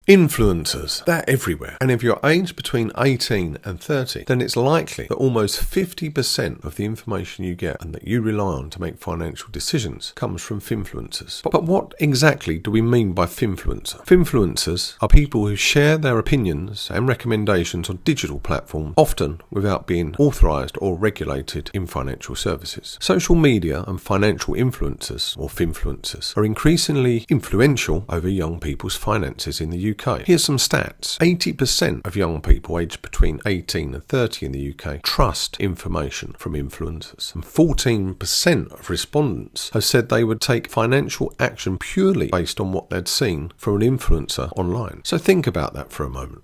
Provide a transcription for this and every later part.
Influencers, they're everywhere. And if you're aged between 18 and 30, then it's likely that almost 50% of the information you get and that you rely on to make financial decisions comes from Finfluencers. But what exactly do we mean by Finfluencer? Finfluencers are people who share their opinions and recommendations on digital platforms, often without being authorised or regulated in financial services. Social media and financial influencers, or Finfluencers, are increasingly influential over young people's finances in the UK. Here's some stats. 80% of young people aged between 18 and 30 in the UK trust information from influencers. And 14% of respondents have said they would take financial action purely based on what they'd seen from an influencer online. So think about that for a moment.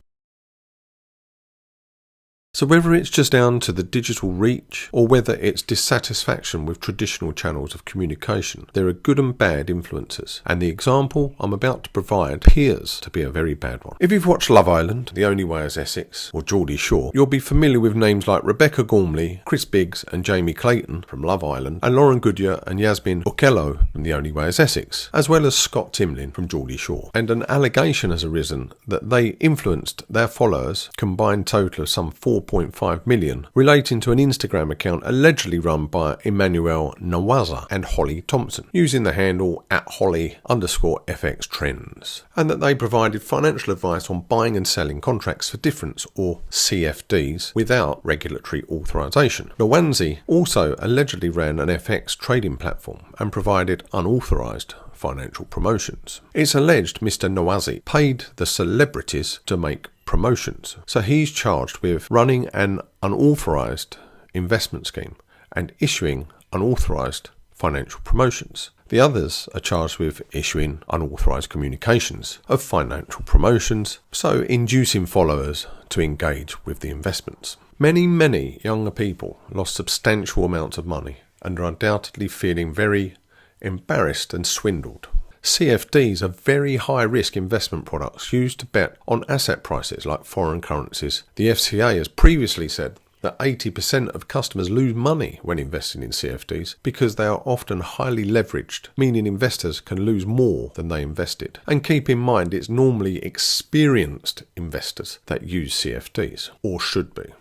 So whether it's just down to the digital reach or whether it's dissatisfaction with traditional channels of communication, there are good and bad influencers, and the example I'm about to provide appears to be a very bad one. If you've watched Love Island, The Only Way is Essex, or Geordie Shore, you'll be familiar with names like Rebecca Gormley, Chris Biggs and Jamie Clayton from Love Island, and Lauren Goodyear and Yasmin Okello from The Only Way is Essex, as well as Scott Timlin from Geordie Shore. And an allegation has arisen that they influenced their followers, combined total of some 4.5 million, relating to an Instagram account allegedly run by Emmanuel Nawaza and Holly Thompson, using the handle @Holly_FX Trends, and that they provided financial advice on buying and selling contracts for difference, or CFDs, without regulatory authorisation. Nawanzi also allegedly ran an FX trading platform and provided unauthorised financial promotions. It's alleged Mr. Nawazi paid the celebrities to make promotions, so he's charged with running an unauthorised investment scheme and issuing unauthorised financial promotions. The others are charged with issuing unauthorised communications of financial promotions, so inducing followers to engage with the investments. Many younger people lost substantial amounts of money and are undoubtedly feeling very embarrassed and swindled. CFDs are very high-risk investment products used to bet on asset prices like foreign currencies. The FCA has previously said that 80% of customers lose money when investing in CFDs because they are often highly leveraged, meaning investors can lose more than they invested. And keep in mind, it's normally experienced investors that use CFDs, or should be.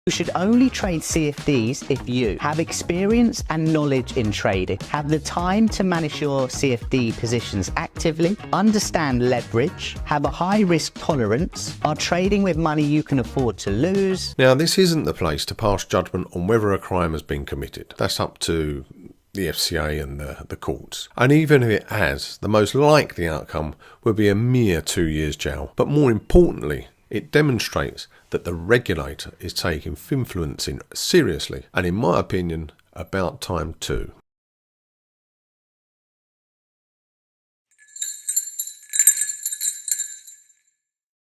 You should only trade CFDs if you have experience and knowledge in trading, have the time to manage your CFD positions actively, understand leverage, have a high risk tolerance, are trading with money you can afford to lose. Now, this isn't the place to pass judgment on whether a crime has been committed. That's up to the FCA and the courts. And even if it has, the most likely outcome will be a mere 2 years jail. But more importantly, it demonstrates that the regulator is taking Finfluencing seriously, and in my opinion, about time too.